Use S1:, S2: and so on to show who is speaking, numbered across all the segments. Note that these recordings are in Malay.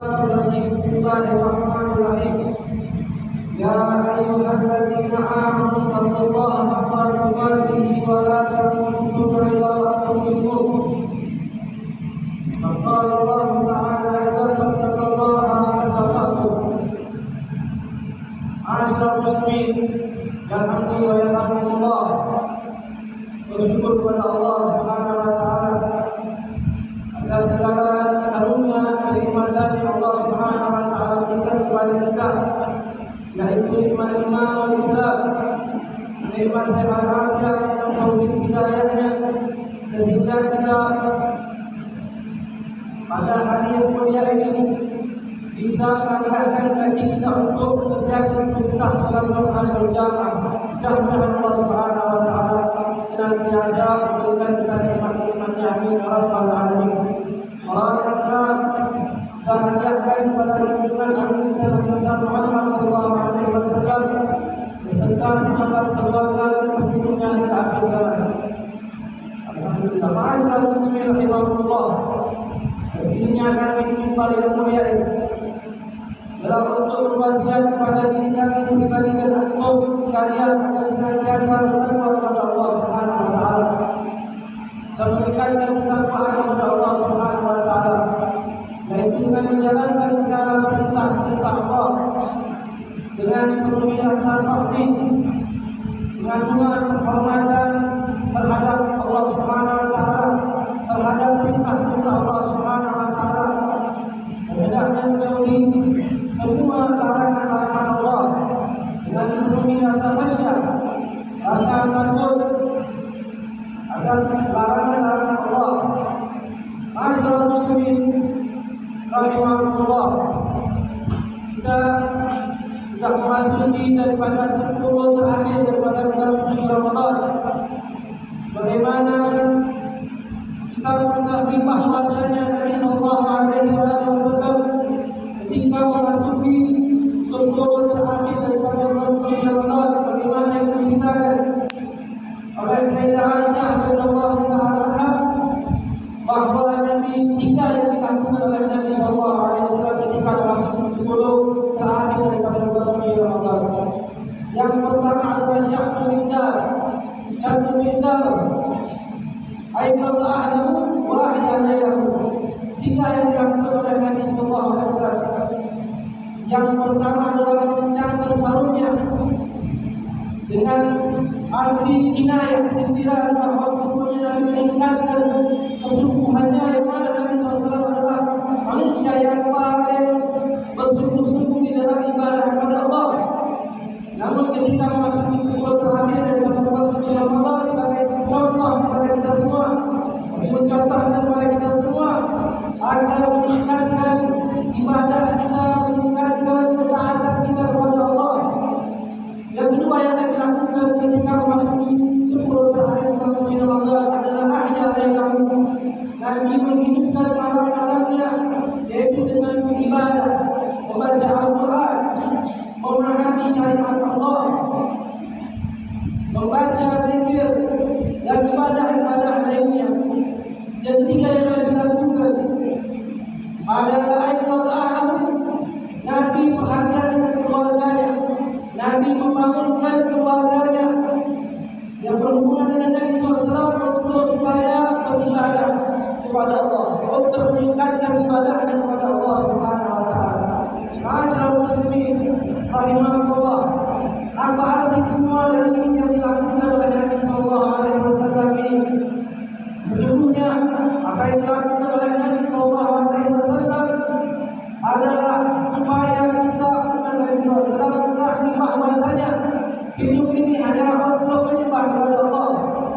S1: Bismillahirrahmanirrahim. Ya ayyuhalladzina amanu taqullaha haqqa tuqatih wa la tamutunna illa wa antum muslimun. Qala Allah Ta'ala idza fattaqullaha fastabaqu. Asal muslimin yarhamni wa yarhamkumullah. Bersyukur kepada Allah Subhanahu wa taala atas segala karunia kenikmatan yang Allah Subhanahu wa taala berikan kepada kita, yaitu nikmat iman Islam, nikmat sehat afiat dan taufik hidayahnya, sehingga kita pada hari yang mulia ini bisa mengangkatkan kaki kita untuk mengerjakan perintah salat Jumat berjamaah. Mudah-mudahan Allah Subhanahu wa taala senantiasa memberikan kita nikmat-nikmat-Nya, amin ya rabbal alamin. Salawat dan salam kita hadiahkan kepada junjungan agung kita Nabi Muhammad sallallahu alaihi wasallam beserta sahabat keluarga dan penduduknya hingga akhir zaman. Alhamdulillah, ma'asyiral muslimin rahimakumullah. Intinya kami dijumpai yang mulia ini dalam untuk berwasiat kepada diri kami pribadi dan antum sekalian agar senantiasa bertakwa kepada Allah Subhanahu wa taala dan meningkatkan ketakwaan kepada Allah Subhanahu wa taala, yaitu dengan menjalankan segala perintah-perintah Allah dengan dipenuhi rasa bakti, dengan penghormatan terhadap Allah Subhanahu wa taala, terhadap perintah-perintah Allah Subhanahu wa taala, hendaknya menjauhi semua larangan-larangan Allah dengan dipenuhi rasa khasyah, rasa takut atas larangan-larangan Allah. Ma'asyiral muslimin rahimakumullah, kita sudah memasuki daripada 10 terakhir daripada bulan suci Ramadan. Sebagaimana kita mengetahui bahwasanya Nabi sallallahu alaihi wasallam ketika memasuki 10 terakhir daripada bulan suci Ramadan, sebagaimana yang diceritakan oleh Sayyidah Aisyah radhiyallahu taala anha, bahwa Nabi 3 yang dilakukan oleh Nabi sallallahu alaihi wasallam ketika memasuki 10 terakhir daripada bulan suci Ramadan. Yang pertama adalah syaqqul mizan. Syaqqul mizan Aikal ahlahu wa ahyan laylahu. 3 yang dilakukan oleh Nabi sallallahu alaihi wasallam. Yang pertama adalah mengencangkan sarungnya dengan arti kinayah sindiran bahwa sesungguhnya Nabi meningkatkan kesungguhannya, yang mana Nabi SAW adalah manusia yang paling bersungguh-sungguh di dalam ibadah kepada Allah. Namun ketika memasuki 10 terakhir daripada bulan suci Ramadan, sebagai contoh kepada kita semua, mencontohkan kepada kita semua agar meningkatkan ibadah kita, meningkatkan ketaatan kita kepada Allah. Yang kedua yang Nabi lakukan ketika memasuki 10 terakhir bulan suci Ramadan adalah ahya laylahu. Nabi menghidupkan malam-malamnya, yaitu dengan beribadah, membaca Al-Quran, memahami syariat Allah, membaca zikir dan ibadah-ibadah lainnya. Yang ketiga yang Nabi lakukan adalah aikal ahlahu. Nabi perhatian dengan keluarganya. Nabi membangunkan keluarganya yang berhubungan dengan Nabi SAW untuk supaya beribadah kepada Allah, untuk meningkatkan ibadahnya kepada Allah Subhanahu wa taala. Ma'asyiral muslimin rahimakumullah, apa arti semua dari ini yang dilakukan oleh Nabi sallallahu alaihi wasallam ini? Sesungguhnya apa yang dilakukan oleh Nabi sallallahu alaihi wasallam adalah supaya kita dengan Nabi SAW mengetahui bahwasanya hidup ini hanyalah untuk menyembah kepada Allah.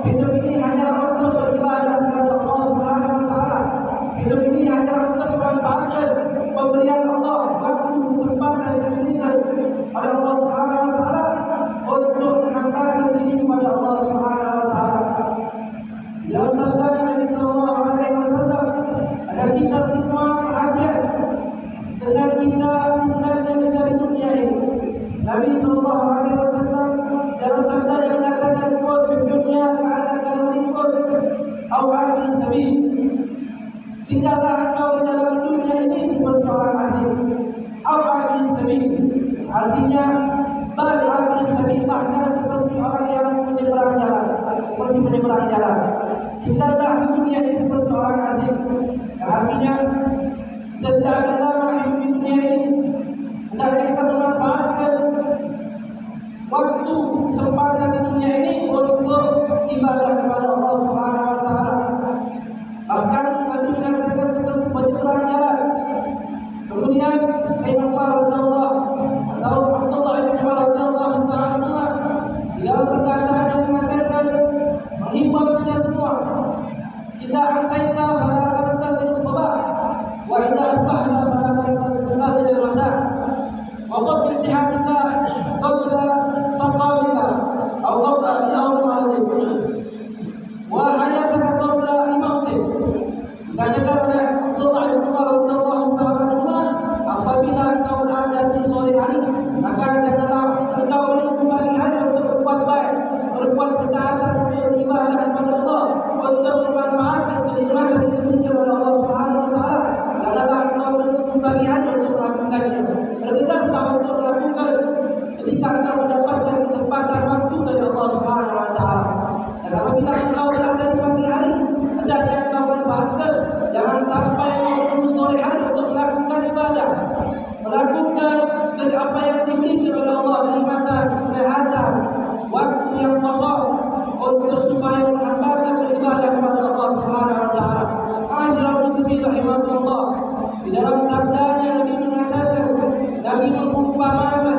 S1: Hidup ini hanyalah untuk beribadah kepada Allah Subhanahu wa taala. Hidup ini hanyalah untuk memanfaatkan pemberian Allah, waktu, kesempatan yang diberikan oleh Allah Subhanahu wa taala untuk menghantarkan diri kepada Allah Subhanahu wa taala. Dalam sabda Nabi sallallahu alaihi wasallam, agar kita semua perhatian dengan kita tinggalnya kita di dunia ini. Nabi sallallahu alaihi wasallam dalam sabda yang mengatakan, "Qul fid dunya ka'annaka gharibun aw 'abir sabil." Tinggallah engkau di dalam dunia ini seperti orang asing. Au abis sabil, artinya bal abis sabil, bahkan seperti orang yang menyeberang jalan, seperti menyeberang jalan. Tinggallah di dunia ini seperti orang asing. Artinya kita tidak akan lama hidup di dunia ini. Hendaknya kita memanfaatkan waktu kesempatan di dunia ini untuk ibadah kepada Allah Subhanahu wa taala. Bahkan Nabi katakan seperti penyeberang jalan. Kemudian Sayyidina Umar radhiyallahu atau Abdullah bin Umar radhiyallahu taala di dalam perkataan yang mengatakan menghimbau kita semua, idza amsayta fala tantazir as-sabah wa idza asbahta fala tantazir al-masa wa khudh bi sihatika qabla saqamika aw qabla al-yawm al-marid wa hayataka qabla mautik. Dikatakan oleh Abdullah bin Umar radhiyallahu taala, apabila engkau berada di sore hari, maka janganlah engkau kembali hanya untuk berbuat baik, berbuat ketaatan, beribadah kepada Allah, untuk memanfaatkan kenikmatan yang dimiliki oleh Allah Subhanahu wa taala. Janganlah engkau kembali hanya untuk melakukannya. Bergegaslah untuk melakukan ketika engkau mendapatkan kesempatan waktu dari Allah Subhanahu wa taala. Dan apabila engkau berada di pagi hari, hendaknya engkau manfaatkan. Jangan sampai menunggu sore hari untuk melakukan ibadah, melakukan dari apa yang dimiliki oleh Allah, kenikmatan, kesehatan, waktu yang kosong untuk supaya menghambakan beribadah kepada Allah Subhanahu wa taala. Ma'asyiral muslimin rahimakumullah, di dalam sabdanya Nabi mengatakan, Nabi mengumpamakan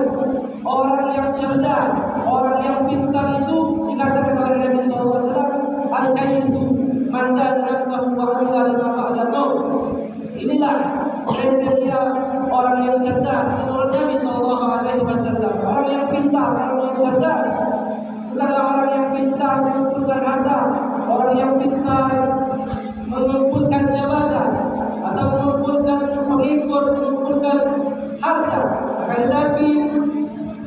S1: orang yang cerdas, orang yang pintar itu dikatakan oleh Nabi sallallahu alaihi wasallam, al-kayyisu man dana nafsahu wa 'amila lima ba'da maut. Inilah kriteria orang yang cerdas menurut Nabi sallallahu alaihi wasallam. Orang yang pintar, orang yang cerdas bukanlah orang yang pintar mengumpulkan harta, orang yang pintar mengumpulkan jabatan atau mengumpulkan pengikut, mengumpulkan harta. Akan tetapi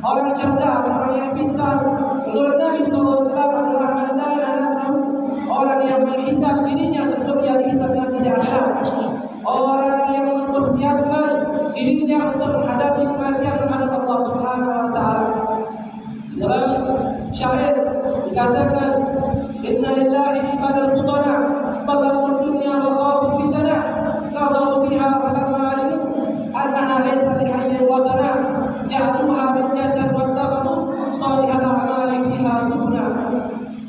S1: orang cerdas, orang yang pintar menurut Nabi sallallahu alaihi wasallam adalah man dana nafsahu, orang yang menghisab dirinya sebelum dia dihisab nanti di akhirat. Orang yang mempersiapkan dirinya untuk menghadapi kematian menghadap Allah Subhanahu wa taala. Dalam syair dikatakan, inna lillahi ibadal futana talabul dunya wa khaful fitana nadaru fiha falamma alimu annaha laysa li hayyin watana ja'aluha bijatan wa takhadu salihal a'mali fiha subna.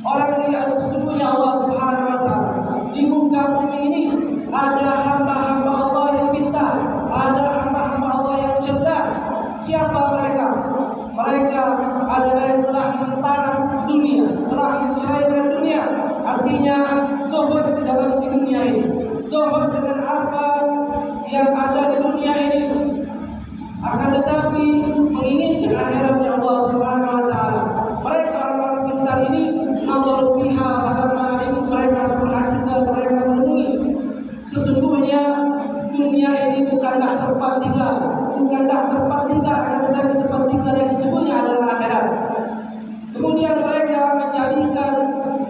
S1: Orang yang sesungguhnya Allah Subhanahu wa taala di muka bumi ini ada hamba-hamba Allah yang pintar, ada hamba-hamba Allah yang cerdas. Siapa mereka? Mereka adalah yang telah mentanam dunia, telah menceraikan dunia. Artinya zuhud di dalam dunia ini, zuhud dengan apa yang ada di dunia ini. Akan tetapi menginginkan akhiratnya Allah Subhanahu wa taala. Mereka orang-orang pintar ini nadharu fiha falamma alimu, mereka memperhatikan, mereka menemui sesungguhnya dunia ini bukanlah tempat tinggal, bukanlah tempat tinggal, akan tetapi tempat tinggal yang sesungguhnya adalah akhirat. Kemudian mereka menjadikan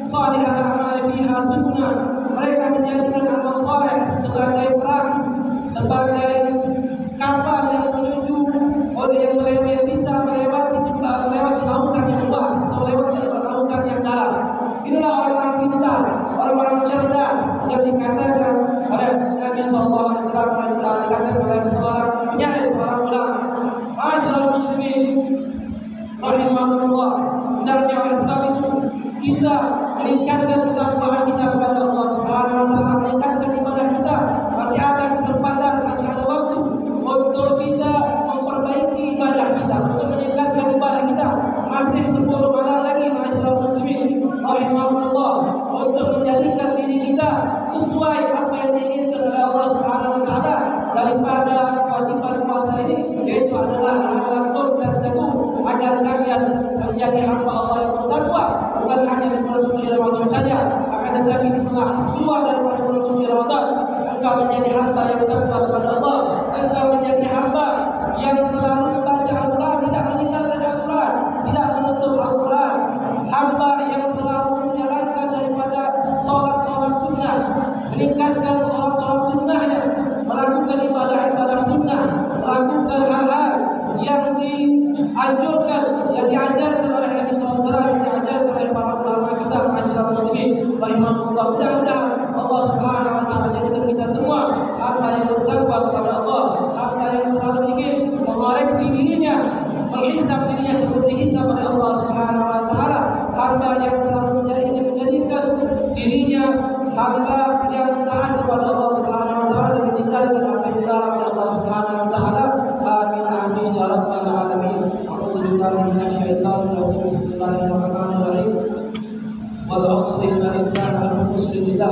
S1: salihal a'mal fiha subna, mereka menjadikan amal saleh sebagai perahu, sebagai kapal yang menuju yang bisa melewati lautan yang luas atau melewati lautan yang dalam. Inilah orang-orang pintar, orang-orang cerdas yang dikatakan oleh Nabi sallallahu alaihi wasallam, dikatakan oleh seorang penyair, seorang ulama. Ma'asyiral muslimin rahimakumullah, hendaknya oleh sebab itu kita meningkatkan ketakwaan kita kepada Allah Subhanahu wa taala, meningkatkan ibadah kita. Masih ada kesempatan, masih ada waktu untuk kita memperbaiki ibadah kita, untuk meningkatkan ibadah kita. Masih 10 malam lagi, ma'asyiral muslimin rahimahullah, untuk menjadikan diri kita sesuai apa yang diinginkan oleh Allah Subhanahu wa taala daripada kewajiban puasa ini, yaitu adalah la'allakum tattaqun, agar kalian menjadi hamba Allah yang bertakwa, bukan hanya di bulan suci Ramadan saja, akan tetapi setelah keluar dari bulan suci Ramadan, engkau menjadi hamba yang bertakwa kepada Allah, engkau menjadi hamba yang selalu membaca Al-Quran, tidak meninggalkan Al-Quran, tidak menutup Al-Quran, hamba yang selalu menjalankan daripada solat-solat sunnah, meningkatkan solat-solat sunnahnya, melakukan ibadah-ibadah sunnah, melakukan anjurkan yang diajarkan oleh Nabi SAW, yang diajarkan oleh para ulama kita, masyarakat muslimin rahimahullah. Mudah-mudahan Allah Subhanahu wa taala jadikan kita semua hamba yang bertakwa kepada Allah, hamba yang selalu ingin mengoreksi dirinya, menghisab dirinya seperti hisab oleh Allah Subhanahu wa taala, hamba yang selalu menjadikan dirinya hamba yang taat kepada Allah Subhanahu wa taala dan meninggalkan apa yang dilarang oleh Allah Subhanahu wa taala. Amin amin ya rabbal alamin. A'udzu billahi minasyaitonir rajim. Bismillahirrahmanirrahim. Wal 'asri innal insana lafi khusr illa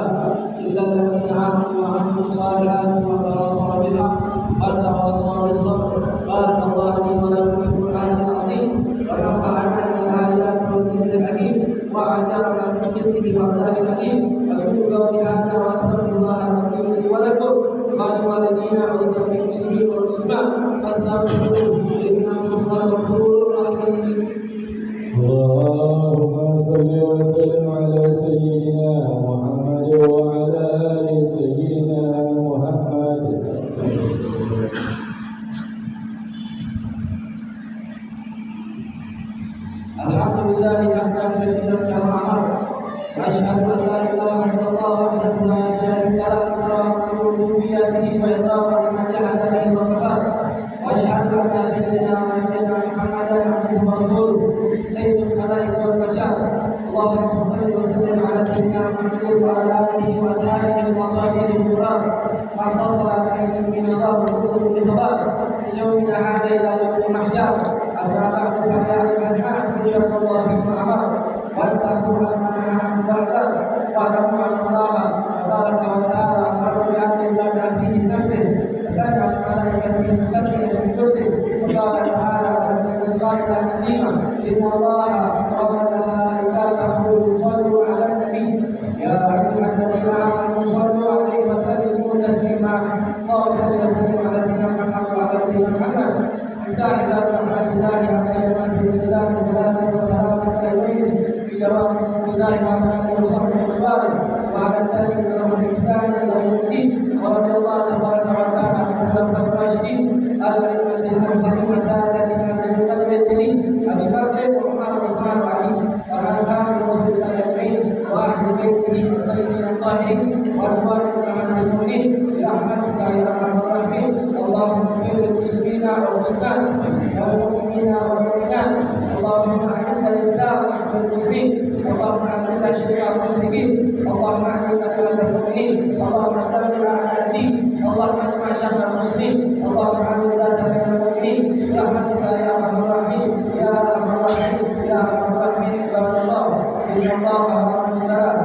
S1: alladziina aamanu wa 'amilus solihati wa tawasaw bil haqqi wa tawasaw bis sabr. Barakallahu li wa lakum fil Qur'anil 'azim wa nafa'ana bil ayati wal dhikril hakim wa ajarna min khizyi wa 'adzabil alim. أقول قولي هذا وأستغفر الله العظيم لي ولكم ولوالدينا ولجميع المسلمين والمسلمات فاستغفروه إنه هو الغفور الرحيم.
S2: اللهم صل وسلم على سيدنا محمد وعلى آل سيدنا محمد.
S1: الحمد لله حمدا كثيرا كما أمر. وأشهد أن لا إله إلا الله وحده لا شريك له إقرارا بربوبيته وإقرارا لمن جحد به وكفر. وأشهد أن سيدنا ونبينا محمدا عبده ورسوله سيد الخلائق والبشر. اللهم صل وسلم على سيدنا محمد وعلى آله وأصحابه المصابيح الكرام واتصل عليهم بنظام الكتب الإخبار من يومنا هذا إلى يوم المحشر. أما بعد فيا أيها الناس اتقوا الله فيما أمر واتقوا ما نهاكم واعلموا ان الله تبارك وتعالى امر بامر لا ياتيه بنفسه وكان الملائكه مسبحه بكرسه وقال تعالى وانزل قائلا كريما ان الله وملائكته يصلوا على النبي يا ايها الذين امنوا صلوا عليه وسلموا تسليما. اللهم صل وسلم على سيدنا محمد وعلى سيدنا محمد مفتاح باب رحمه الله على يوم الله صلاه وسلام عليه بجواب الله وعلى اله وصحبه وبارك وعلى التابعين لهم باحسان الى يوم الدين. ورضي الله تبارك وتعالى عن الخلفاء الراشدين الائمه المهتدين سادتنا ذوي القدر الجليل ابي بكر وعمر وعثمان وعلي واصحاب رسول الله اجمعين واهل بيته الطيبين الطاهرين وازواجه امهات المؤمنين برحمتك يا ارحم الراحمين. اللهم اغفر للمسلمين والمسلمات والمؤمنين والمؤمنات. اللهم اعز الاسلام وانصر المسلمين. اللهم اعز الشرك والمشركين. اللهم اعز كلمه المؤمنين. اللهم دمر اعداء الدين. اللهم اجمع شر المسلمين. اللهم اعز ذات بين المؤمنين برحمتك يا ارحم الراحمين يا ارحم الراحمين يا ارحم الراحمين. عباد الله ان الله امر بالصلاه